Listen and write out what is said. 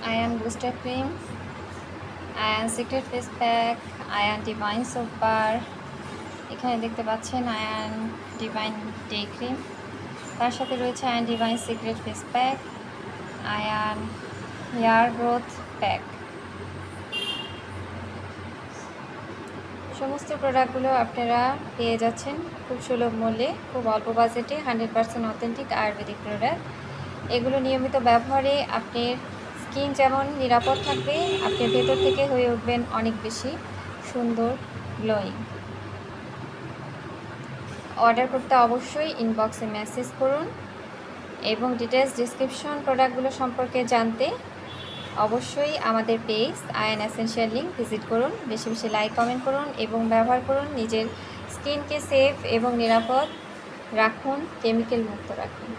Ayaan booster cream, Ayan secret face pack, Ayan divine soaper, এখানে দেখতে পাচ্ছেন আয়ান ডিভাইন ডে ক্রিম, তার সাথে রয়েছে Ayan divine secret face pack, Ayan hair growth pack. সমস্ত প্রোডাক্টগুলো আপনারা পেয়ে যাচ্ছেন খুব সুলভ মূল্যে, খুব অল্প বাজেটে, 100% অথেন্টিক আয়ুর্বেদিক প্রোডাক্ট। এগুলো নিয়মিত ব্যবহারে আপনার স্কিন যেমন নিরাপদ থাকবে, আপনি ভেতর থেকে হয়ে উঠবেন অনেক বেশি সুন্দর, গ্লোয়িং। অর্ডার করতে অবশ্যই ইনবক্সে মেসেজ করুন এবং ডিটেলস ডিসক্রিপশন প্রোডাক্টগুলো সম্পর্কে জানতে অবশ্যই আমাদের page Ayan essential link visit করুন। বেশি বেশি লাইক কমেন্ট করুন এবং ব্যবহার করুন। নিজের স্কিনকে সেফ এবং নিরাপদ রাখুন, কেমিক্যাল মুক্ত রাখুন।